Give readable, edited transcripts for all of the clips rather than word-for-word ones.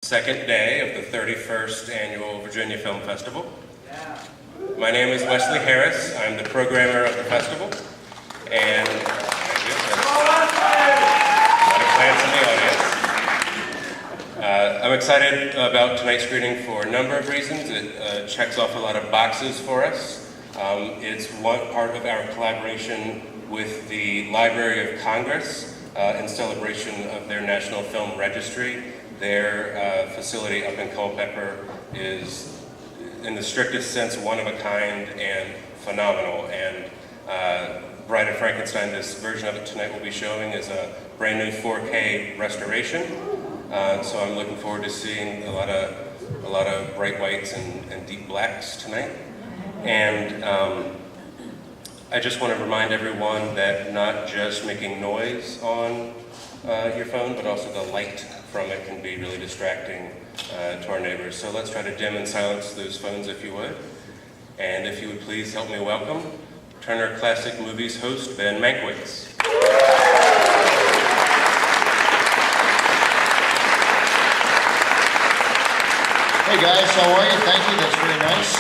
second day of the 31st Annual Virginia Film Festival. My name is Wesley Harris. I'm the programmer of the festival, and I'm excited about tonight's screening for a number of reasons. It checks off a lot of boxes for us. It's one part of our collaboration with the Library of Congress in celebration of their National Film Registry. Their facility up in Culpeper is, in the strictest sense, one of a kind and phenomenal. And Bride of Frankenstein, this version of it tonight we'll be showing, is a brand new 4K restoration. So I'm looking forward to seeing a lot of bright whites and deep blacks tonight. And I just want to remind everyone that not just making noise on your phone, but also the light from it can be really distracting to our neighbors. So let's try to dim and silence those phones if you would. And if you would please help me welcome Turner Classic Movies host Ben Mankiewicz. Hey guys, how are you? Thank you, that's very nice.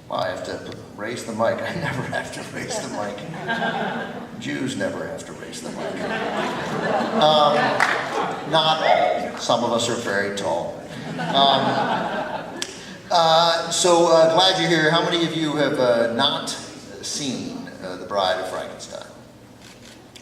Well, I have to raise the mic. I never have to raise the mic. Jews never have to raise the mic. Not all. Some of us are very tall. Glad you're here. How many of you have not seen The Bride of Frankenstein?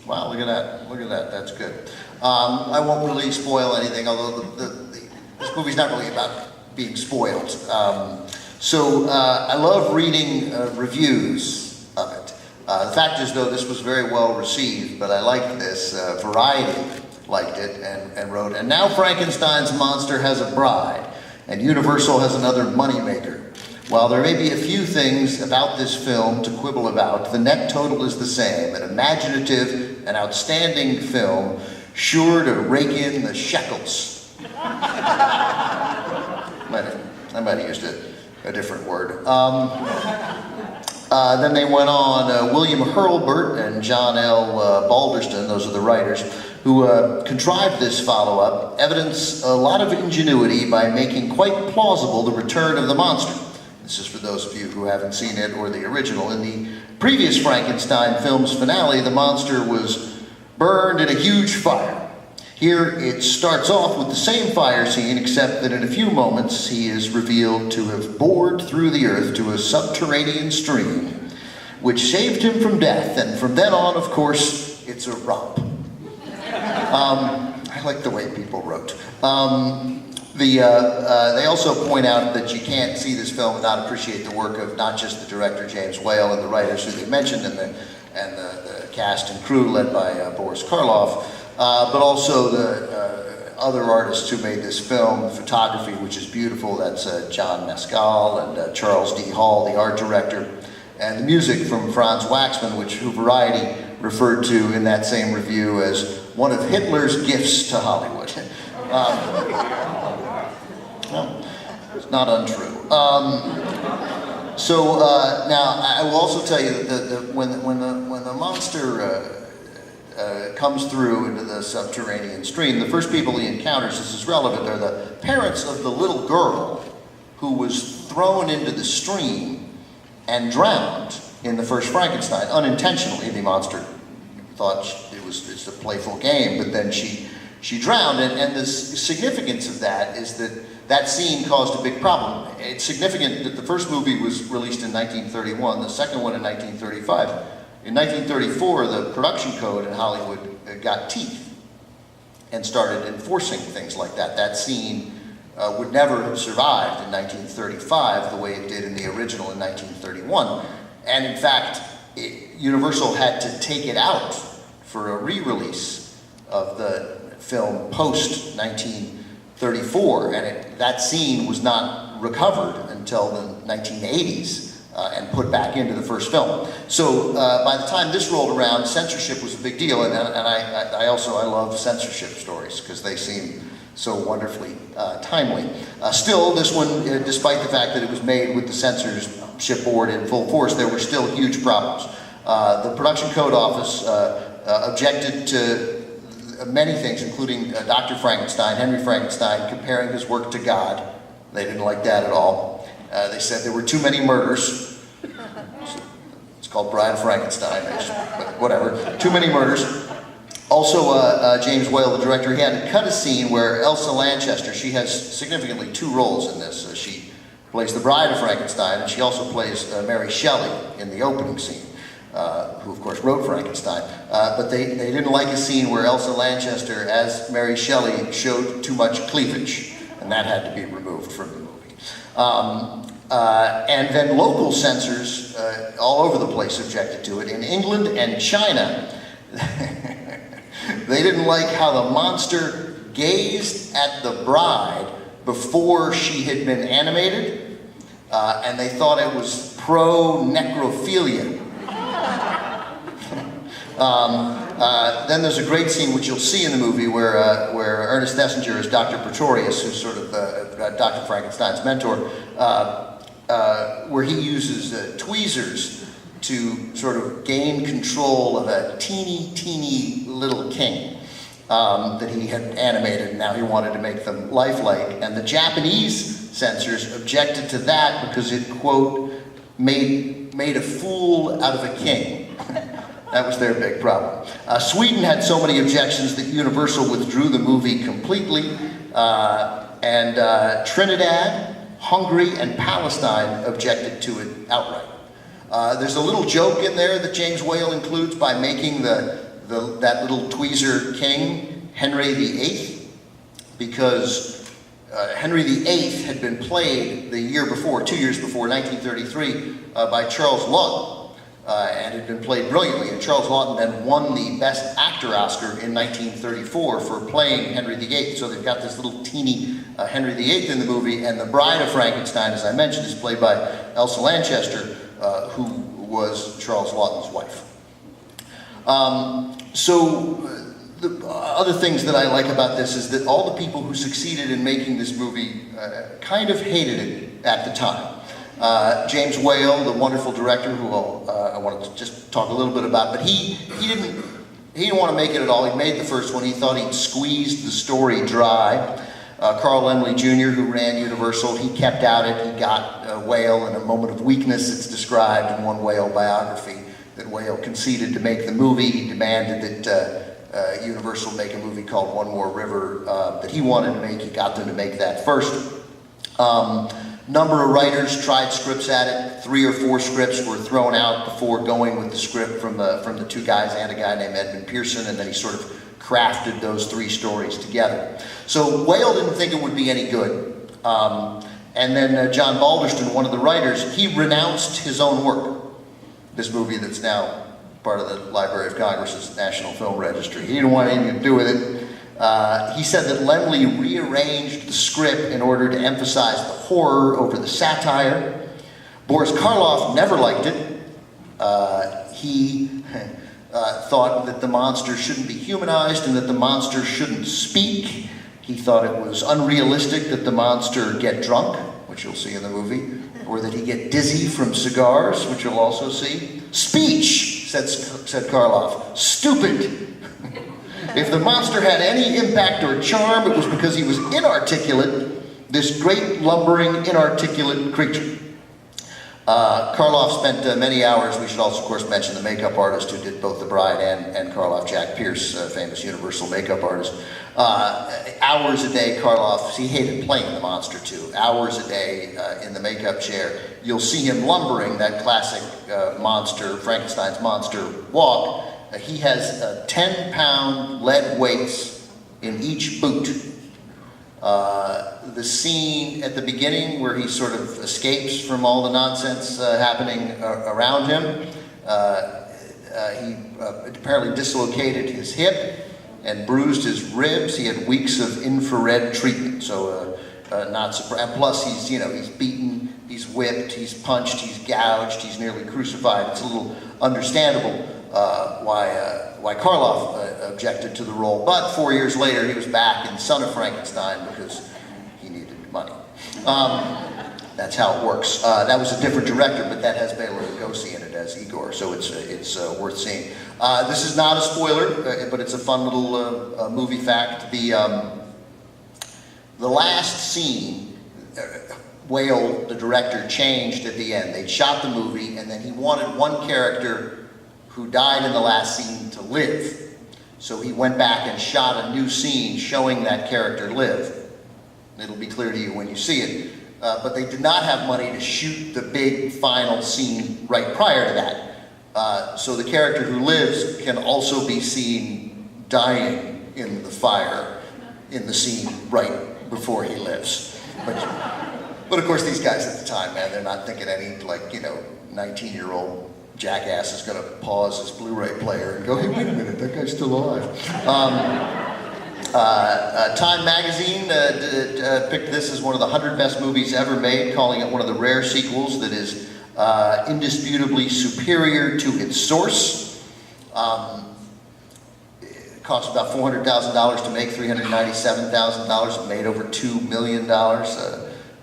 Wow, look at that. Look at that. That's good. I won't really spoil anything, although this movie's not really about being spoiled. I love reading reviews of it. The fact is, though, this was very well received, but I liked this. Variety liked it and wrote, "And now Frankenstein's monster has a bride, and Universal has another moneymaker. While there may be a few things about this film to quibble about, the net total is the same, an imaginative and outstanding film, sure to rake in the shekels." I might have used a different word. Then they went on, William Hurlburt and John L. Balderston, those are the writers, who contrived this follow-up, evidence a lot of ingenuity by making quite plausible the return of the monster. This is for those of you who haven't seen it or the original. In the previous Frankenstein film's finale, the monster was burned in a huge fire. Here it starts off with the same fire scene, except that in a few moments he is revealed to have bored through the earth to a subterranean stream, which saved him from death, and from then on, of course, it's a romp. I like the way people wrote. They also point out that you can't see this film and not appreciate the work of not just the director James Whale and the writers who they mentioned, and the cast and crew led by Boris Karloff. But also the other artists who made this film, the photography, which is beautiful, that's John Mescal and Charles D. Hall, the art director, and the music from Franz Waxman, who Variety referred to in that same review as one of Hitler's gifts to Hollywood. Well, it's not untrue. Now, I will also tell you that when the monster comes through into the subterranean stream, the first people he encounters, this is relevant, are the parents of the little girl who was thrown into the stream and drowned in the first Frankenstein, unintentionally. The monster thought it's a playful game, but then she drowned, and the significance of that is that scene caused a big problem. It's significant that the first movie was released in 1931, the second one in 1935. In 1934, the production code in Hollywood got teeth and started enforcing things like that. That scene would never have survived in 1935 the way it did in the original in 1931. And in fact, Universal had to take it out for a re-release of the film post-1934, and that scene was not recovered until the 1980s. And put back into the first film. So by the time this rolled around, censorship was a big deal, and I love censorship stories because they seem so wonderfully timely. Still, this one, despite the fact that it was made with the censorship board in full force, there were still huge problems. The production code office objected to many things, including Dr. Frankenstein, Henry Frankenstein, comparing his work to God. They didn't like that at all. They said there were too many murders. It's called Bride of Frankenstein, but whatever. Too many murders. Also, James Whale, the director, he had to cut a scene where Elsa Lanchester, she has significantly 2 roles in this. She plays the Bride of Frankenstein, and she also plays Mary Shelley in the opening scene, who of course wrote Frankenstein. But they didn't like a scene where Elsa Lanchester, as Mary Shelley, showed too much cleavage, and that had to be removed from the movie. And then local censors all over the place objected to it. In England and China, they didn't like how the monster gazed at the bride before she had been animated, and they thought it was pro-necrophilia. Then there's a great scene, which you'll see in the movie, where Ernest Thesiger is Dr. Pretorius, who's sort of Dr. Frankenstein's mentor, where he uses tweezers to sort of gain control of a teeny little king that he had animated, and now he wanted to make them lifelike. And the Japanese censors objected to that because it, quote, made a fool out of a king. That was their big problem. Sweden had so many objections that Universal withdrew the movie completely, and Trinidad, Hungary, and Palestine objected to it outright. There's a little joke in there that James Whale includes by making that little tweezer king Henry VIII, because Henry VIII had been played the year before, 2 years before, 1933, by Charles Laughton, and had been played brilliantly. And Charles Laughton then won the Best Actor Oscar in 1934 for playing Henry VIII. So they've got this little teeny Henry VIII in the movie, and the Bride of Frankenstein, as I mentioned, is played by Elsa Lanchester, who was Charles Laughton's wife. The other things that I like about this is that all the people who succeeded in making this movie kind of hated it at the time. James Whale, the wonderful director, who I wanted to just talk a little bit about, but he didn't want to make it at all. He made the first one. He thought he'd squeezed the story dry. Carl Laemmle Jr., who ran Universal, he kept at it. He got Whale in a moment of weakness. It's described in one Whale biography that Whale conceded to make the movie. He demanded that Universal make a movie called One More River that he wanted to make. He got them to make that first. Number of writers tried scripts at it. 3 or 4 scripts were thrown out before going with the script from the 2 guys and a guy named Edmund Pearson, and then he sort of crafted those 3 stories together. So Whale didn't think it would be any good. And then John Balderston, one of the writers, he renounced his own work. This movie that's now part of the Library of Congress's National Film Registry. He didn't want anything to do with it. He said that Laemmle rearranged the script in order to emphasize the horror over the satire. Boris Karloff never liked it. He thought that the monster shouldn't be humanized and that the monster shouldn't speak. He thought it was unrealistic that the monster get drunk, which you'll see in the movie, or that he get dizzy from cigars, which you'll also see. Speech, said Karloff. Stupid. If the monster had any impact or charm, it was because he was inarticulate, this great, lumbering, inarticulate creature. Karloff spent many hours. We should also, of course, mention the makeup artist who did both The Bride and Karloff, Jack Pierce, famous Universal makeup artist. Hours a day, Karloff, he hated playing the monster too. Hours a day in the makeup chair. You'll see him lumbering, that classic monster, Frankenstein's monster walk. He has 10-pound lead weights in each boot. The scene at the beginning where he sort of escapes from all the nonsense happening around him, he apparently dislocated his hip and bruised his ribs. He had weeks of infrared treatment, so not surprised. Plus, he's beaten, he's whipped, he's punched, he's gouged, he's nearly crucified. It's a little understandable why Karloff objected to the role. But 4 years later, he was back in Son of Frankenstein because he needed money. That's how it works. That was a different director, but that has Bela Lugosi in it as Igor, so it's worth seeing. This is not a spoiler, but it's a fun little movie fact. The last scene, Whale, the director, changed at the end. They'd shot the movie, and then he wanted one character who died in the last scene to live. So he went back and shot a new scene showing that character live. It'll be clear to you when you see it. But they did not have money to shoot the big final scene right prior to that. So the character who lives can also be seen dying in the fire in the scene right before he lives. But of course, these guys at the time, man, they're not thinking any, like, 19-year-old jackass is going to pause his Blu-ray player and go, hey, wait a minute, that guy's still alive. Time magazine picked this as one of the 100 best movies ever made, calling it one of the rare sequels that is indisputably superior to its source. It cost about $400,000 to make, $397,000. It made over $2 million.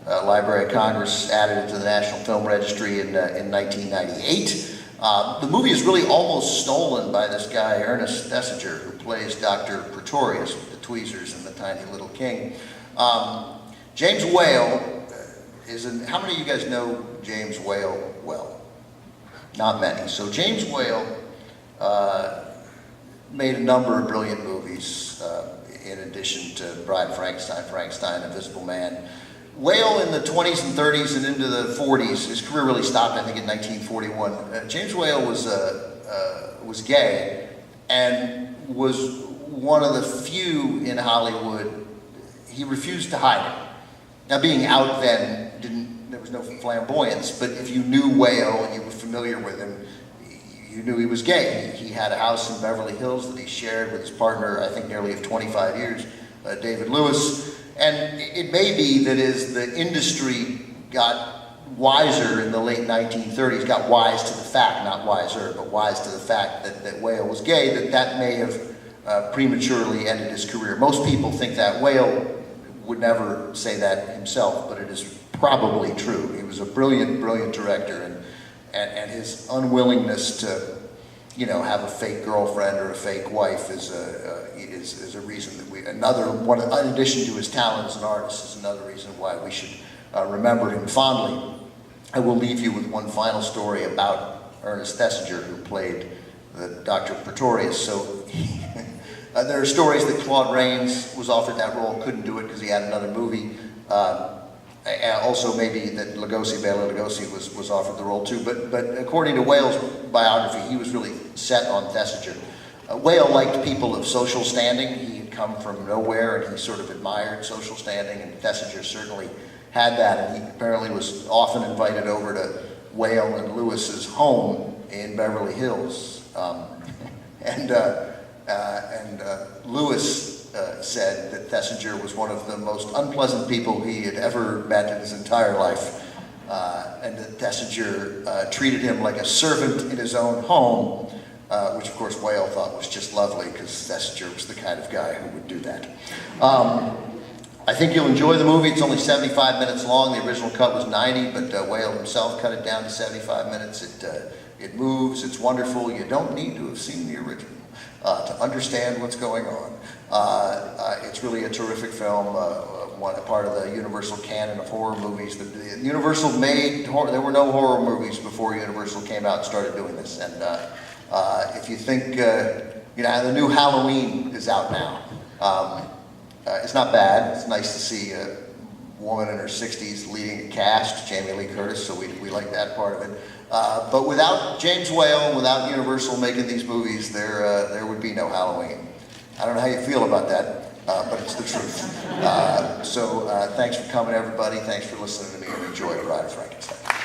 Library of Congress added it to the National Film Registry in 1998. The movie is really almost stolen by this guy, Ernest Thesiger, who plays Dr. Pretorius with the tweezers and the tiny little king. James Whale is how many of you guys know James Whale well? Not many. So James Whale made a number of brilliant movies in addition to Bride of Frankenstein, Invisible Man. Whale in the 20s and 30s and into the 40s, his career really stopped, I think, in 1941. James Whale was gay and was one of the few in Hollywood. He refused to hide it. Now, being out then, there was no flamboyance, but if you knew Whale and you were familiar with him, you knew he was gay. He had a house in Beverly Hills that he shared with his partner, I think, nearly of 25 years, David Lewis. And it may be that as the industry got wiser in the late 1930s, got wise to the fact, not wiser, but wise to the fact that Whale was gay, that may have prematurely ended his career. Most people think that. Whale would never say that himself, but it is probably true. He was a brilliant, brilliant director, and his unwillingness to have a fake girlfriend or a fake wife is a reason that in addition to his talent as an artist, is another reason why we should remember him fondly. I will leave you with one final story about Ernest Thesiger, who played Dr. Pretorius. So there are stories that Claude Rains was offered that role, couldn't do it because he had another movie. Also, maybe that Bela Lugosi was offered the role too, but according to Whale's biography, he was really set on Thesiger. Whale liked people of social standing. He had come from nowhere, and he sort of admired social standing, and Thesiger certainly had that, and he apparently was often invited over to Whale and Lewis's home in Beverly Hills. And Lewis said that Thesiger was one of the most unpleasant people he had ever met in his entire life, and that Thesiger treated him like a servant in his own home, which of course Whale thought was just lovely because Thesiger was the kind of guy who would do that. I think you'll enjoy the movie. It's only 75 minutes long. The original cut was 90, but Whale himself cut it down to 75 minutes. It moves, it's wonderful. You don't need to have seen the original to understand what's going on. It's really a terrific film, a part of the Universal canon of horror movies. Universal there were no horror movies before Universal came out and started doing this. And if you think, the new Halloween is out now. It's not bad. It's nice to see a woman in her 60s leading a cast, Jamie Lee Curtis, so we like that part of it. But without James Whale, without Universal making these movies, there would be no Halloween. I don't know how you feel about that, but it's the truth. So thanks for coming, everybody. Thanks for listening to me, and enjoy Bride of Frankenstein.